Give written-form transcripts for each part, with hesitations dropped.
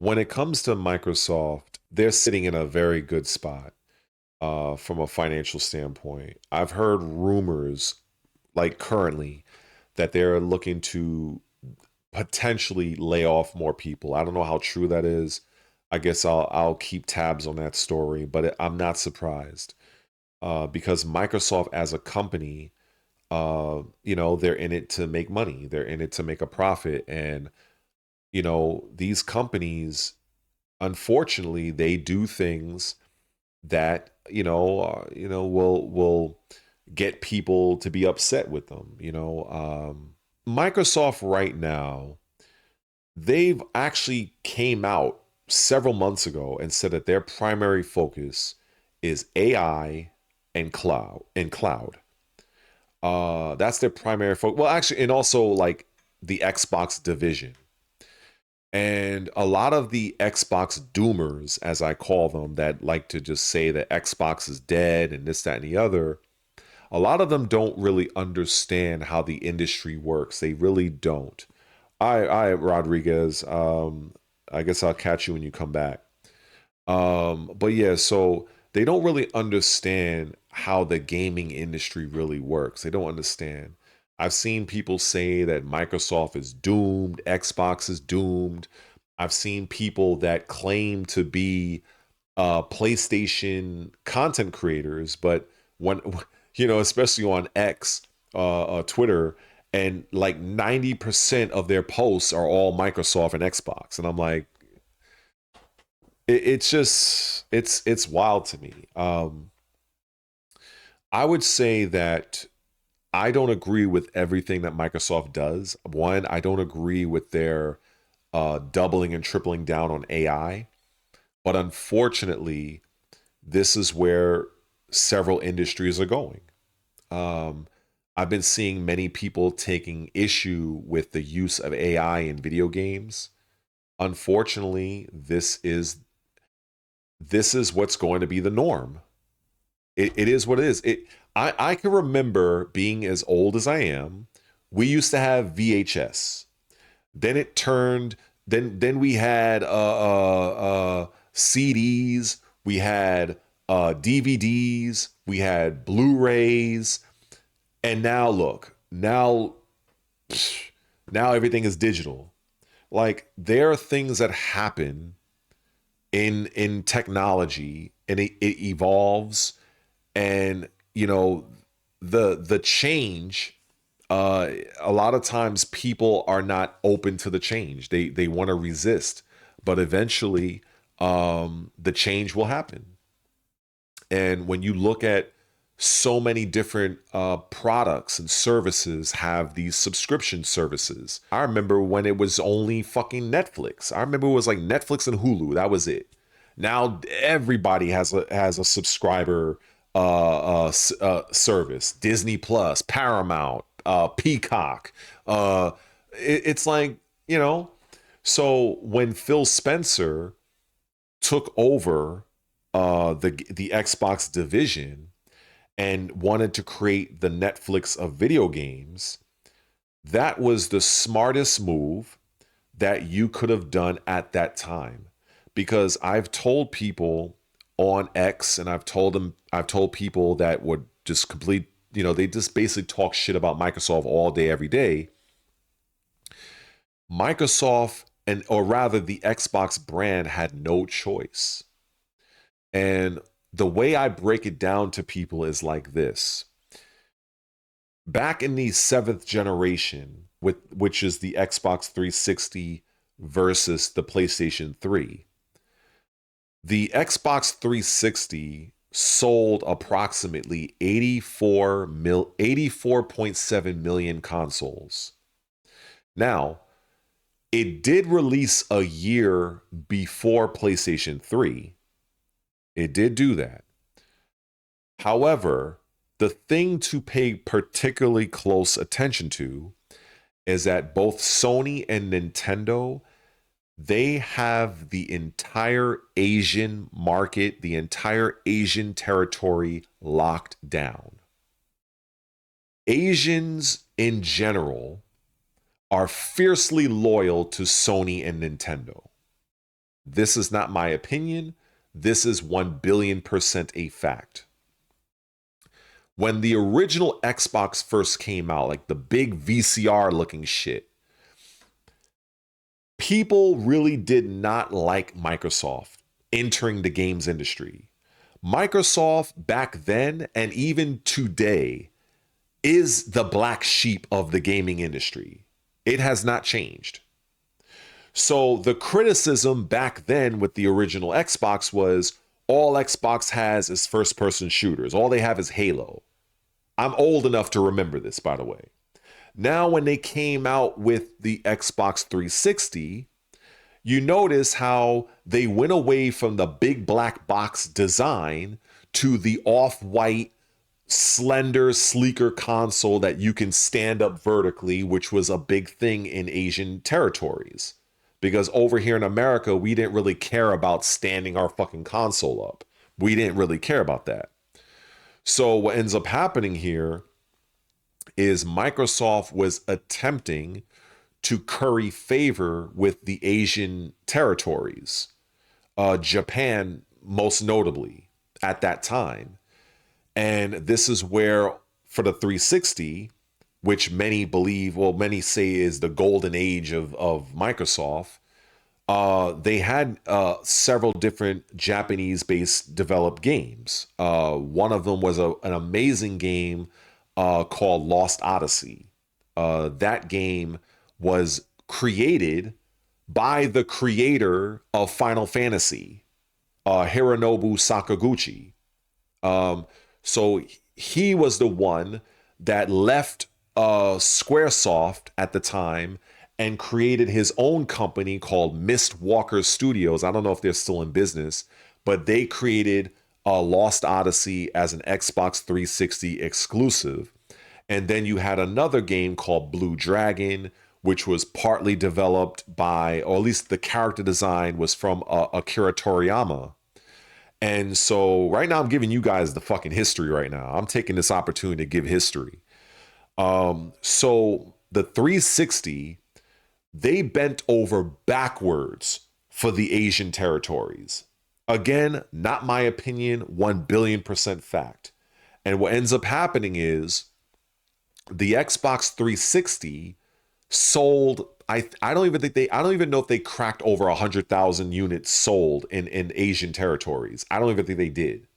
when it comes to Microsoft, they're sitting in a very good spot from a financial standpoint. I've heard rumors, like currently, that they're looking to potentially lay off more people. I don't know how true that is. I guess I'll keep tabs on that story, but I'm not surprised because Microsoft as a company, they're in it to make money. They're in it to make a profit, and these companies, unfortunately, they do things that will get people to be upset with them. Microsoft right now, they've actually came out several months ago and said that their primary focus is AI and cloud. That's their primary focus. Well, actually, and also like the Xbox division. And a lot of the Xbox doomers, as I call them, that like to just say that Xbox is dead and this, that, and the other, a lot of them don't really understand how the industry works. They really don't. I Rodriguez. I guess I'll catch you when you come back. But yeah, so they don't really understand how the gaming industry really works. They don't understand. I've seen people say that Microsoft is doomed, Xbox is doomed. I've seen people that claim to be PlayStation content creators, but when especially on X, Twitter, and like 90% of their posts are all Microsoft and Xbox, and I'm like, it's just it's wild to me. I would say that I don't agree with everything that Microsoft does. One, I don't agree with their doubling and tripling down on AI, but unfortunately, this is where several industries are going. Um, I've been seeing many people taking issue with the use of AI in video games. Unfortunately, this is what's going to be the norm. It is what it is. I can remember being as old as I am. We used to have VHS. Then it turned. Then we had CDs. We had DVDs. We had Blu-rays. And now look. Now everything is digital. Like there are things that happen in technology, and it evolves, and the change, a lot of times people are not open to the change. They want to resist, but eventually the change will happen. And when you look at so many different products and services have these subscription services. I remember when it was only fucking Netflix. I remember it was like Netflix and Hulu. That was it. Now everybody has a subscriber service. Disney Plus, Paramount, Peacock. It's like, so when Phil Spencer took over the Xbox division and wanted to create the Netflix of video games, that was the smartest move that you could have done at that time. Because I've told people on X, and I've told people that would just they just basically talk shit about Microsoft all day, every day. Microsoft, or rather the Xbox brand, had no choice. And the way I break it down to people is like this. Back in the seventh generation, which is the Xbox 360 versus the PlayStation 3, the Xbox 360 sold approximately 84.7 million consoles. Now, it did release a year before PlayStation 3. It did do that. However, the thing to pay particularly close attention to is that both Sony and Nintendo, they have the entire Asian market, the entire Asian territory locked down. Asians in general are fiercely loyal to Sony and Nintendo. This is not my opinion. This is 1,000,000,000% a fact. When the original Xbox first came out, like the big VCR looking shit, people really did not like Microsoft entering the games industry. Microsoft back then and even today is the black sheep of the gaming industry. It has not changed. So the criticism back then with the original Xbox was all Xbox has is first-person shooters. All they have is Halo. I'm old enough to remember this, by the way. Now, when they came out with the Xbox 360, you notice how they went away from the big black box design to the off-white, slender, sleeker console that you can stand up vertically, which was a big thing in Asian territories. Because over here in America, we didn't really care about standing our fucking console up. We didn't really care about that. So what ends up happening here is Microsoft was attempting to curry favor with the Asian territories, Japan most notably at that time. And this is where, for the 360, which many believe, well, many say is the golden age of Microsoft, they had several different Japanese-based developed games. One of them was an amazing game called Lost Odyssey. That game was created by the creator of Final Fantasy, Hironobu Sakaguchi. So he was the one that left Squaresoft at the time and created his own company called Mistwalker Studios. I don't know if they're still in business, but they created Lost Odyssey as an Xbox 360 exclusive. And then you had another game called Blue Dragon, which was partly developed by, or at least the character design was from Akira Toriyama. And so right now I'm giving you guys the fucking history right now. I'm taking this opportunity to give history. So the 360, they bent over backwards for the Asian territories. Again, not my opinion, 1,000,000,000% fact. And what ends up happening is the Xbox 360 sold, I don't even know if they cracked over 100,000 units sold in Asian territories. I don't even think they did.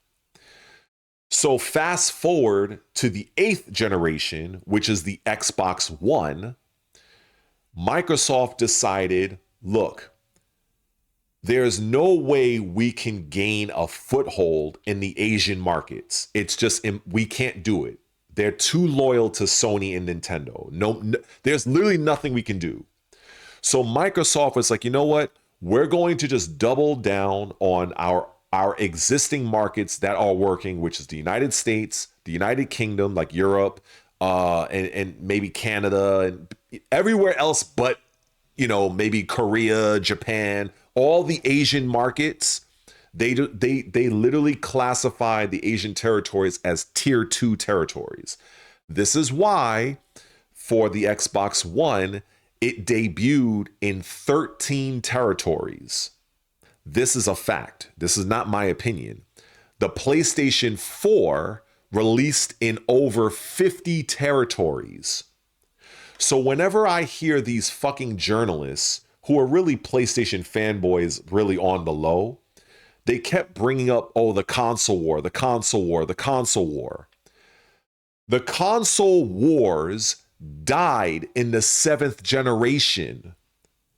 So fast forward to the 8th generation, which is the Xbox One, Microsoft decided, look, there's no way we can gain a foothold in the Asian markets. It's just, we can't do it. They're too loyal to Sony and Nintendo. No, there's literally nothing we can do. So Microsoft was like, you know what? We're going to just double down on our existing markets that are working, which is the United States, the United Kingdom, like Europe, and maybe Canada and everywhere else, but maybe Korea, Japan, all the Asian markets. They literally classify the Asian territories as tier 2 territories. This is why for the Xbox One, it debuted in 13 territories. This is a fact. This is not my opinion. The PlayStation 4 released in over 50 territories. So whenever I hear these fucking journalists who are really PlayStation fanboys really on the low, they kept bringing up, oh, the console war, the console war, the console war. The console wars died in the 7th generation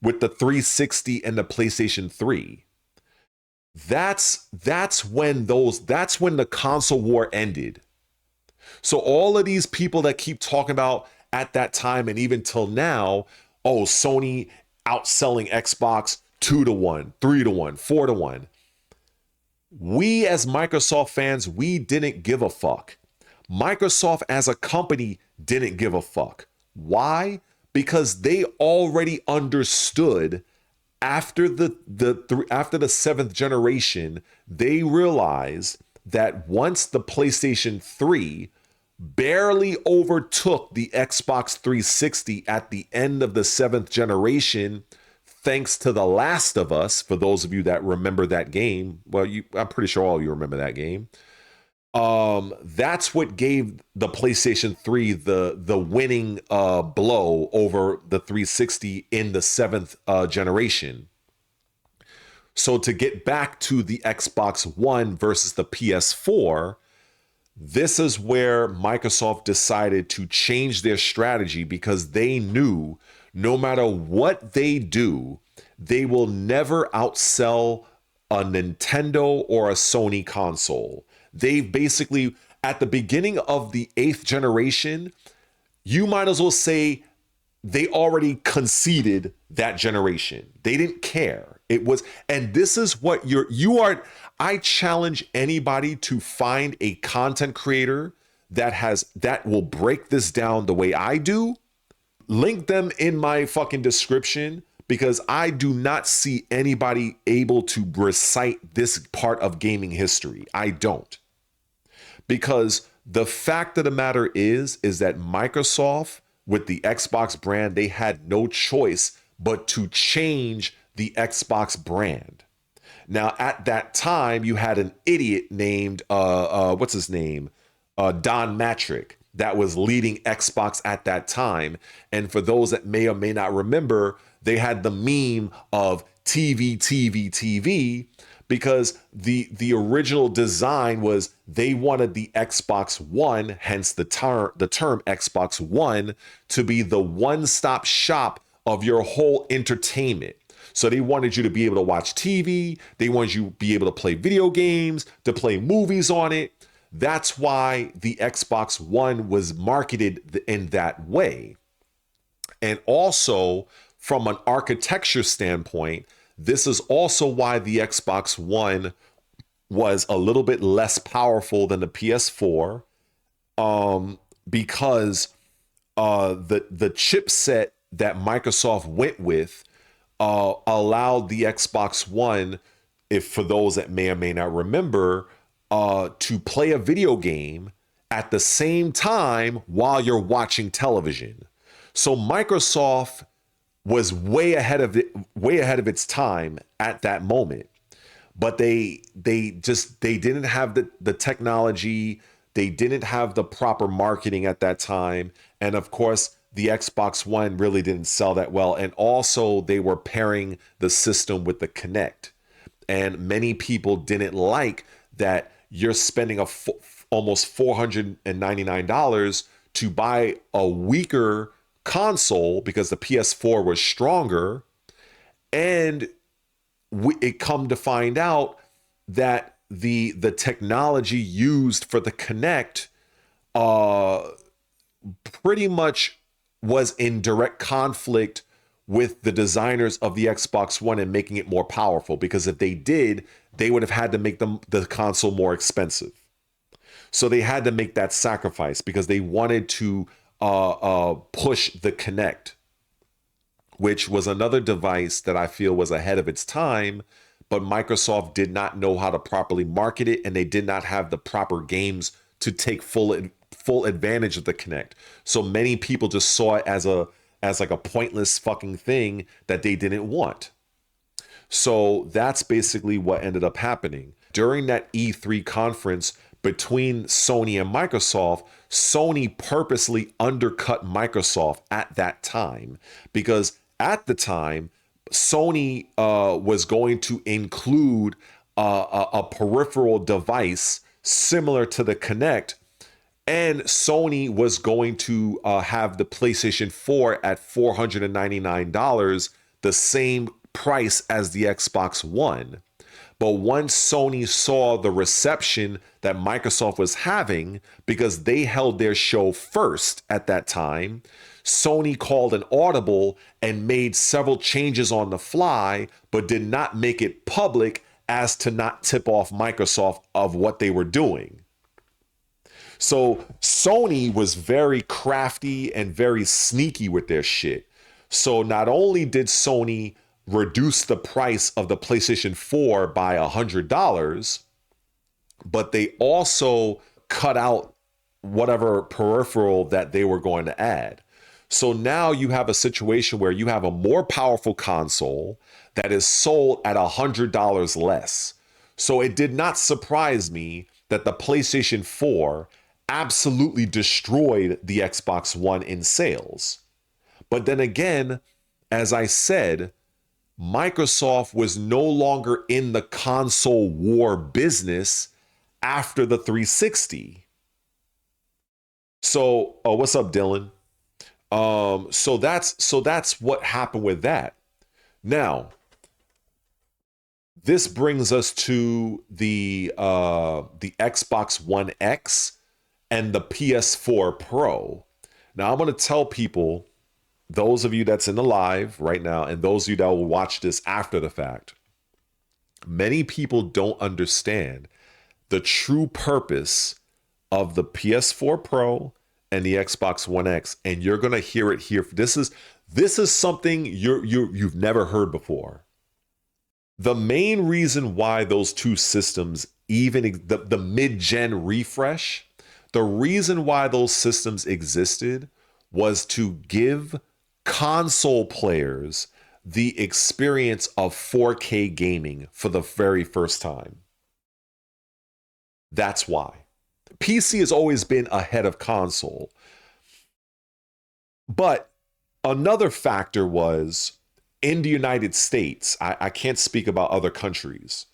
with the 360 and the PlayStation 3. That's when the console war ended. So all of these people that keep talking about at that time and even till now, oh, Sony outselling Xbox 2-1, 3-1, 4-1. We as Microsoft fans, we didn't give a fuck. Microsoft as a company didn't give a fuck. Why? Because they already understood after the 7th generation, they realized that once the PlayStation 3 barely overtook the Xbox 360 at the end of the 7th generation, thanks to The Last of Us, for those of you that remember that game, well, I'm pretty sure all of you remember that game. That's what gave the PlayStation 3 the winning blow over the 360 in the 7th generation. So to get back to the Xbox One versus the PS4, this is where Microsoft decided to change their strategy, because they knew no matter what they do, they will never outsell a Nintendo or a Sony console. They basically, at the beginning of the 8th generation, you might as well say they already conceded that generation. They didn't care. It was, and this is what you are. I challenge anybody to find a content creator that will break this down the way I do. Link them in my fucking description, because I do not see anybody able to recite this part of gaming history. I don't. Because the fact of the matter is that Microsoft, with the Xbox brand, they had no choice but to change the Xbox brand. Now, at that time, you had an idiot named, what's his name? Don Matrick, that was leading Xbox at that time. And for those that may or may not remember, they had the meme of TV, TV, TV, because the original design was they wanted the Xbox One, hence the term Xbox One, to be the one-stop shop of your whole entertainment. So they wanted you to be able to watch TV, they wanted you to be able to play video games, to play movies on it. That's why the Xbox One was marketed in that way. And also, from an architecture standpoint, this is also why the Xbox One was a little bit less powerful than the PS4, because the chipset that Microsoft went with allowed the Xbox One, if for those that may or may not remember, to play a video game at the same time while you're watching television. So Microsoft was way ahead of its time at that moment. But they didn't have the technology, they didn't have the proper marketing at that time. And of course, the Xbox One really didn't sell that well. And also they were pairing the system with the Kinect. And many people didn't like that you're spending almost $499 to buy a weaker console because the PS4 was stronger, and it come to find out that the technology used for the Kinect pretty much was in direct conflict with the designers of the Xbox One and making it more powerful, because if they did, they would have had to make the console more expensive. So they had to make that sacrifice because they wanted to push the Kinect, which was another device that I feel was ahead of its time, but Microsoft did not know how to properly market it, and they did not have the proper games to take full advantage of the Kinect. So many people just saw it as like a pointless fucking thing that they didn't want. So that's basically what ended up happening. During that E3 conference between Sony and Microsoft, Sony purposely undercut Microsoft at that time, because at the time, Sony was going to include a peripheral device similar to the Kinect, and Sony was going to have the PlayStation 4 at $499, the same price as the Xbox One. But once Sony saw the reception that Microsoft was having, because they held their show first at that time, Sony called an audible and made several changes on the fly, but did not make it public as to not tip off Microsoft of what they were doing. So Sony was very crafty and very sneaky with their shit. So not only did Sony reduce the price of the PlayStation 4 by $100, but they also cut out whatever peripheral that they were going to add. So now you have a situation where you have a more powerful console that is sold at $100 less. So it did not surprise me that the PlayStation 4 absolutely destroyed the Xbox One in sales. But then again, as I said, Microsoft was no longer in the console war business after the 360. So, what's up, Dylan? So that's what happened with that. Now, this brings us to the Xbox One X and the PS4 Pro. Now, I'm going to tell people, those of you that's in the live right now, and those of you that will watch this after the fact, many people don't understand the true purpose of the PS4 Pro and the Xbox One X, and you're gonna hear it here. This is something you've never heard before. The main reason why those two systems, even the mid-gen refresh, the reason why those systems existed was to give console players the experience of 4K gaming for the very first time. That's why. PC has always been ahead of console. But another factor was, in the United States, I can't speak about other countries,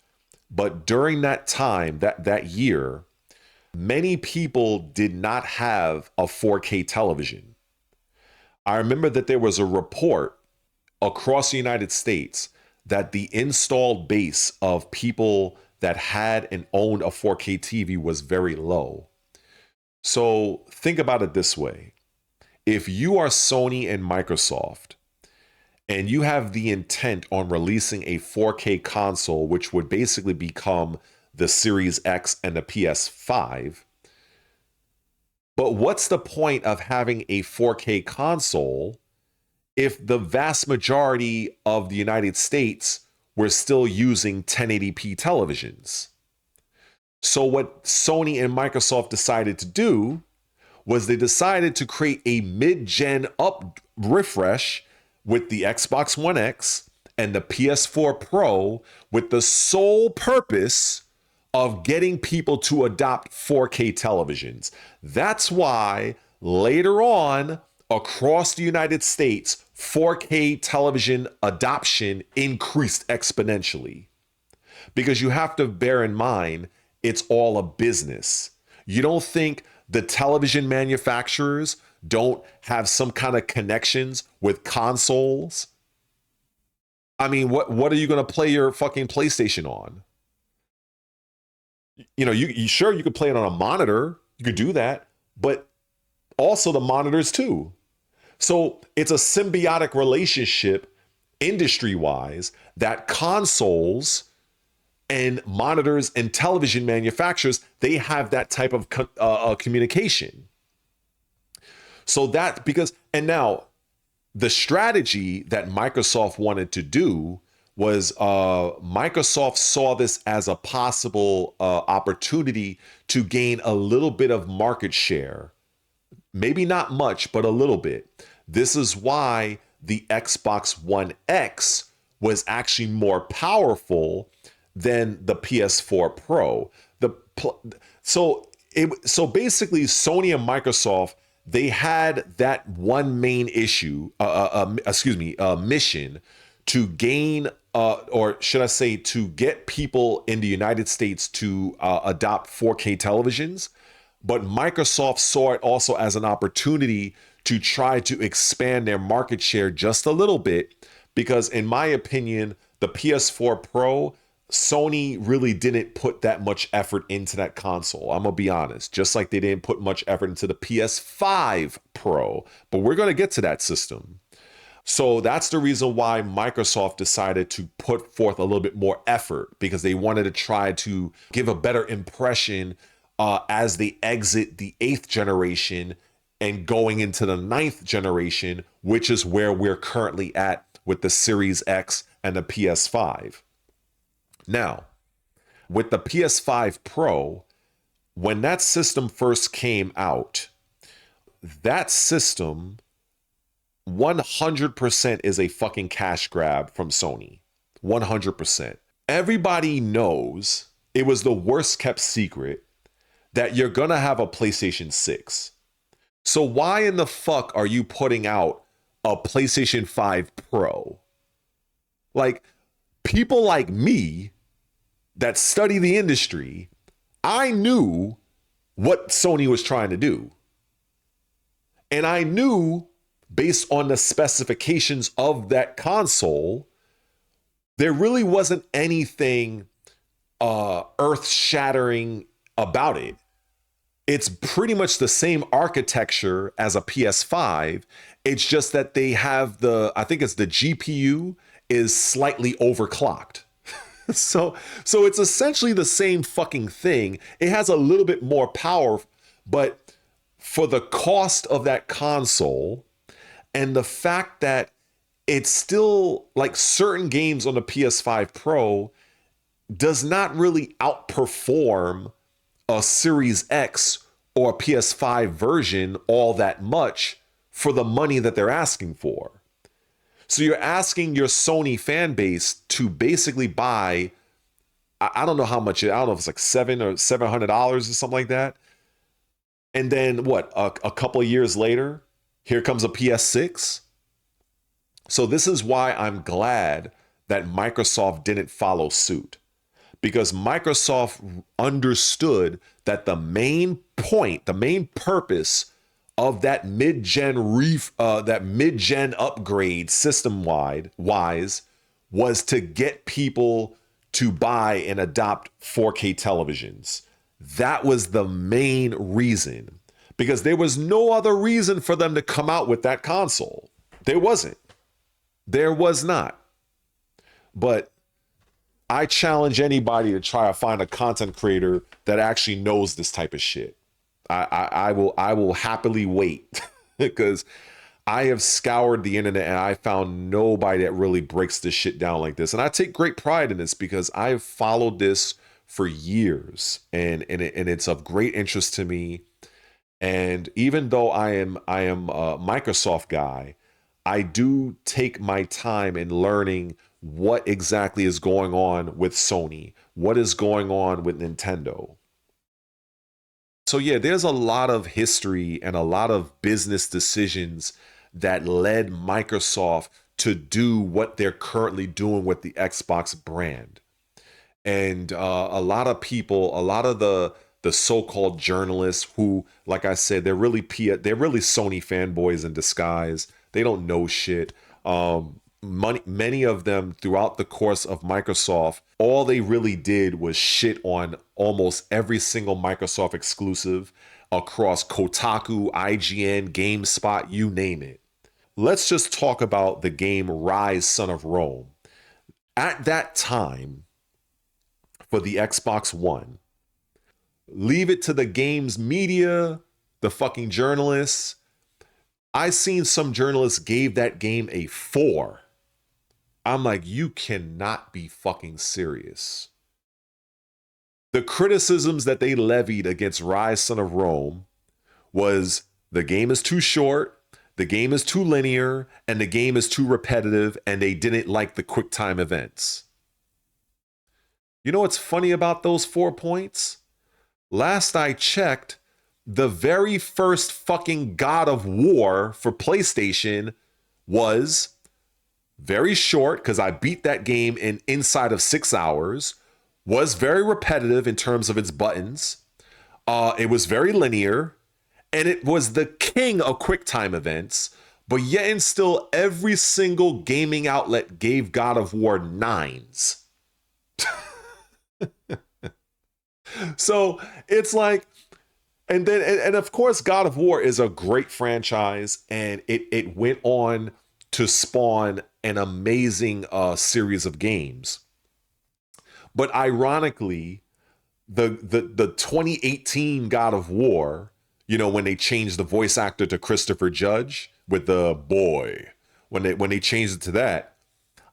but during that time, that year, many people did not have a 4K television. I remember that there was a report across the United States that the installed base of people that had and owned a 4K TV was very low. So think about it this way. If you are Sony and Microsoft and you have the intent on releasing a 4K console, which would basically become the Series X and the PS5, but what's the point of having a 4K console if the vast majority of the United States were still using 1080p televisions? So what Sony and Microsoft decided to do was they decided to create a mid-gen up refresh with the Xbox One X and the PS4 Pro, with the sole purpose of getting people to adopt 4K televisions. That's why later on, across the United States, 4K television adoption increased exponentially. Because you have to bear in mind, it's all a business. You don't think the television manufacturers don't have some kind of connections with consoles? I mean, what are you going to play your fucking PlayStation on? You know, you sure you could play it on a monitor. You could do that, but also the monitors too. So it's a symbiotic relationship industry-wise that consoles and monitors and television manufacturers, they have that type of communication. So that because, and now the strategy that Microsoft wanted to do was Microsoft saw this as a possible opportunity to gain a little bit of market share. Maybe not much, but a little bit. This is why the Xbox One X was actually more powerful than the PS4 Pro. So basically, Sony and Microsoft, they had that one main mission to gain, or should I say, to get people in the United States to adopt 4K televisions. But Microsoft saw it also as an opportunity to try to expand their market share just a little bit, because in my opinion, the PS4 Pro, Sony really didn't put that much effort into that console. I'm gonna be honest, just like they didn't put much effort into the PS5 Pro, but we're gonna get to that system. So that's the reason why Microsoft decided to put forth a little bit more effort, because they wanted to try to give a better impression as they exit the 8th generation and going into the 9th generation, which is where we're currently at with the Series X and the PS5. Now, with the PS5 Pro, when that system first came out, that system 100% is a fucking cash grab from Sony. 100%. Everybody knows it was the worst kept secret that you're gonna have a PlayStation 6. So why in the fuck are you putting out a PlayStation 5 Pro? Like, people like me that study the industry, I knew what Sony was trying to do. And I knew, based on the specifications of that console, there really wasn't anything earth-shattering about it. It's pretty much the same architecture as a PS5. It's just that they have I think it's the GPU is slightly overclocked. So it's essentially the same fucking thing. It has a little bit more power, but for the cost of that console and the fact that it's still like certain games on the PS5 Pro does not really outperform a Series X or a PS5 version all that much for the money that they're asking for. So you're asking your Sony fan base to basically buy, I don't know how much, I don't know if it's like $700 or something like that. And then what, a couple of years later, here comes a PS6. So this is why I'm glad that Microsoft didn't follow suit, because Microsoft understood that the main point, the main purpose of that mid-gen upgrade system-wise was to get people to buy and adopt 4K televisions. That was the main reason, because there was no other reason for them to come out with that console. There wasn't. There was not. But I challenge anybody to try to find a content creator that actually knows this type of shit. I will happily wait because I have scoured the internet and I found nobody that really breaks this shit down like this. And I take great pride in this because I have followed this for years and it's of great interest to me. And even though I am a Microsoft guy, I do take my time in learning what exactly is going on with Sony, what is going on with Nintendo. So yeah, there's a lot of history and a lot of business decisions that led Microsoft to do what they're currently doing with the Xbox brand. And a lot of people, a lot of the so-called journalists who, like I said, they're really Sony fanboys in disguise. They don't know shit. Many of them throughout the course of Microsoft, all they really did was shit on almost every single Microsoft exclusive across Kotaku, IGN, GameSpot, you name it. Let's just talk about the game Rise, Son of Rome. At that time, for the Xbox One, leave it to the games media, the fucking journalists. I seen some journalists gave that game a 4. I'm like, you cannot be fucking serious. The criticisms that they levied against Rise, Son of Rome was the game is too short, the game is too linear, and the game is too repetitive, and they didn't like the quick time events. You know what's funny about those 4 points? Last I checked, the very first fucking God of War for PlayStation was very short, because I beat that game inside of 6 hours, was very repetitive in terms of its buttons. It was very linear, and it was the king of QuickTime events, but yet and still every single gaming outlet gave God of War 9s. So it's like, and of course God of War is a great franchise, and it went on to spawn an amazing series of games. But ironically, the 2018 God of War, you know, when they changed the voice actor to Christopher Judge with the boy, when they changed it to that,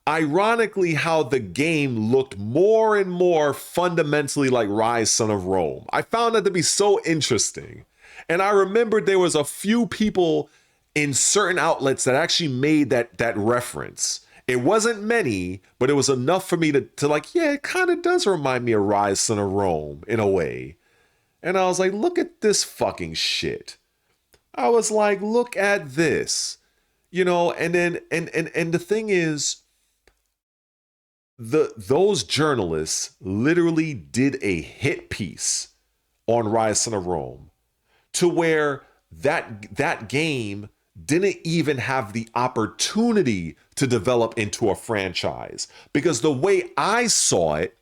ironically how the game looked more and more fundamentally like Rise, Son of Rome. I found that to be so interesting. And I remembered there was a few people in certain outlets that actually made that reference. It wasn't many, but it was enough for me to like, yeah, it kind of does remind me of Rise, Son of Rome in a way. And I was like, look at this fucking shit. I was like, look at this. You know, and then and the thing is, those journalists literally did a hit piece on Rise, Son of Rome, to where that game didn't even have the opportunity to develop into a franchise. Because the way I saw it,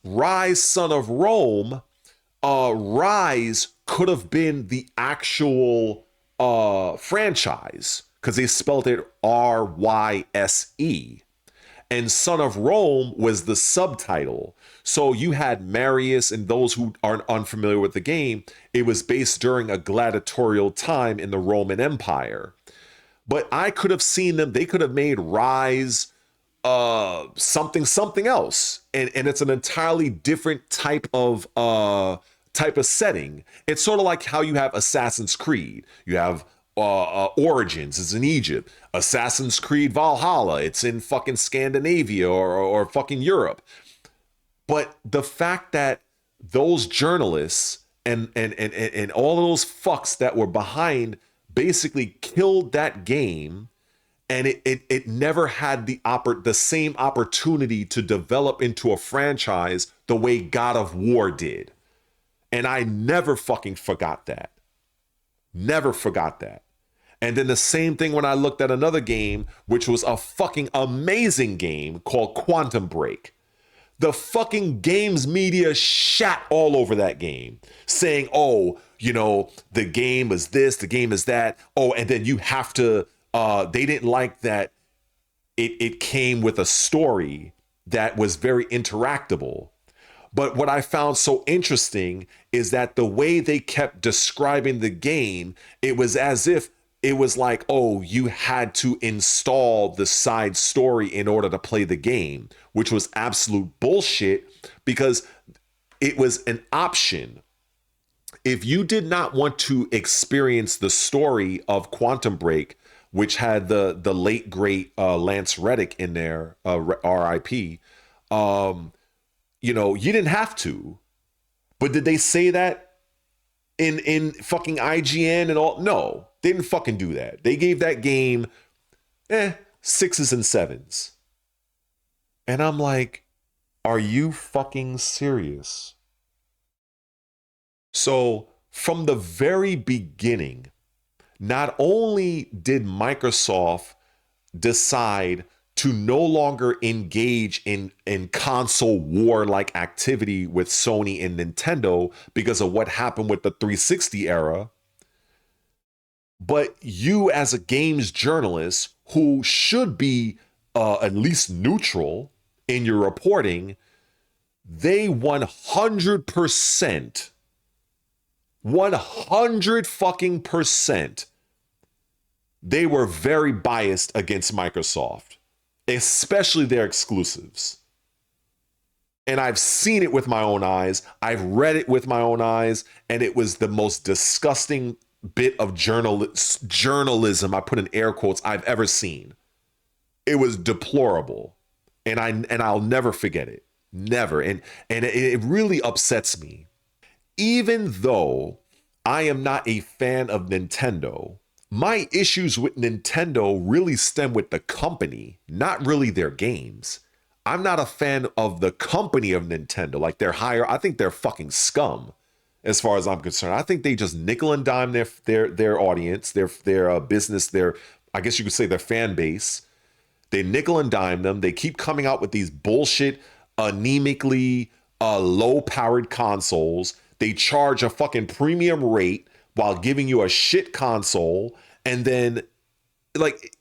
Rise, Son of Rome, Rise could have been the actual franchise, because they spelled it Ryse. And Son of Rome was the subtitle. So you had Marius, and those who aren't unfamiliar with the game, it was based during a gladiatorial time in the Roman Empire. But I could have seen them, they could have made Rise something else. And it's an entirely different type of setting. It's sort of like how you have Assassin's Creed. You have Origins, it's in Egypt. Assassin's Creed Valhalla, it's in fucking Scandinavia or fucking Europe. But the fact that those journalists and all of those fucks that were behind basically killed that game, and it never had the same opportunity to develop into a franchise the way God of War did. And I never fucking forgot that. Never forgot that. And then the same thing when I looked at another game, which was a fucking amazing game called Quantum Break. The fucking games media shat all over that game, saying, oh, you know, the game is this, the game is that. Oh, and then you have to, they didn't like that it came with a story that was very interactable. But what I found so interesting is that the way they kept describing the game, it was as if it was like, oh, you had to install the side story in order to play the game, which was absolute bullshit, because it was an option. If you did not want to experience the story of Quantum Break, which had the late great Lance Reddick in there, R.I.P., you know, you didn't have to. But did they say that in fucking IGN and all? No, they didn't fucking do that. They gave that game 6s and 7s. And I'm like, are you fucking serious? So from the very beginning, not only did Microsoft decide to no longer engage in console war-like activity with Sony and Nintendo because of what happened with the 360 era, but you as a games journalist who should be at least neutral in your reporting, they 100%, 100 fucking percent, they were very biased against Microsoft, especially their exclusives. And I've seen it with my own eyes. I've read it with my own eyes. And it was the most disgusting bit of journalism, I put in air quotes, I've ever seen. It was deplorable. And I'll never forget it. Never. And it really upsets me. Even though I am not a fan of Nintendo, my issues with Nintendo really stem with the company, not really their games. I'm not a fan of the company of Nintendo. Like, I think they're fucking scum as far as I'm concerned. I think they just nickel and dime their audience, their business, I guess you could say their fan base. They nickel and dime them. They keep coming out with these bullshit, anemically low-powered consoles. They charge a fucking premium rate while giving you a shit console, and then, like,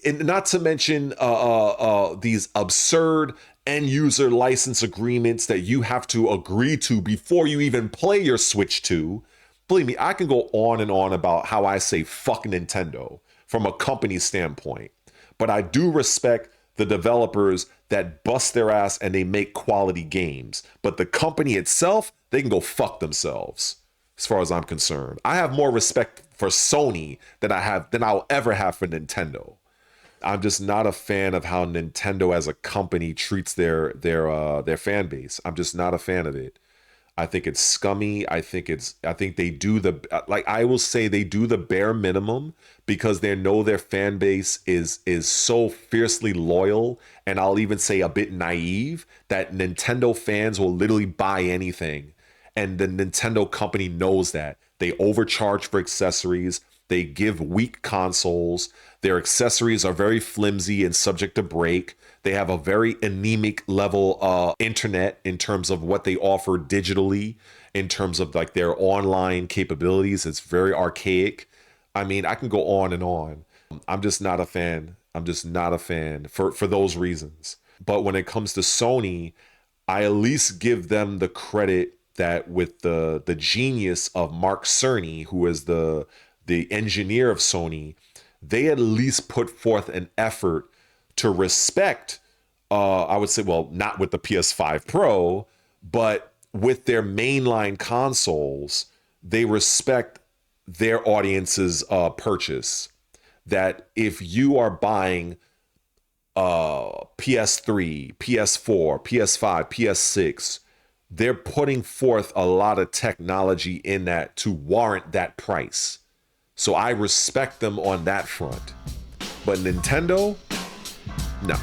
and not to mention these absurd end-user license agreements that you have to agree to before you even play your Switch 2. Believe me, I can go on and on about how I say fuck Nintendo from a company standpoint, but I do respect the developers that bust their ass and they make quality games. But the company itself, they can go fuck themselves, as far as I'm concerned. I have more respect for Sony than I'll ever have for Nintendo. I'm just not a fan of how Nintendo as a company treats their fan base. I'm just not a fan of it. I think it's scummy. I think they do I will say they do the bare minimum because they know their fan base is so fiercely loyal, and I'll even say a bit naive, that Nintendo fans will literally buy anything. And the Nintendo company knows that. They overcharge for accessories. They give weak consoles. Their accessories are very flimsy and subject to break. They have a very anemic level internet in terms of what they offer digitally, in terms of like their online capabilities. It's very archaic. I mean, I can go on and on. I'm just not a fan. I'm just not a fan for those reasons. But when it comes to Sony, I at least give them the credit that with the genius of Mark Cerny, who is the engineer of Sony, they at least put forth an effort to respect, I would say, well, not with the PS5 Pro, but with their mainline consoles, they respect their audience's purchase. That if you are buying PS3, PS4, PS5, PS6, they're putting forth a lot of technology in that to warrant that price. So I respect them on that front. But Nintendo, no.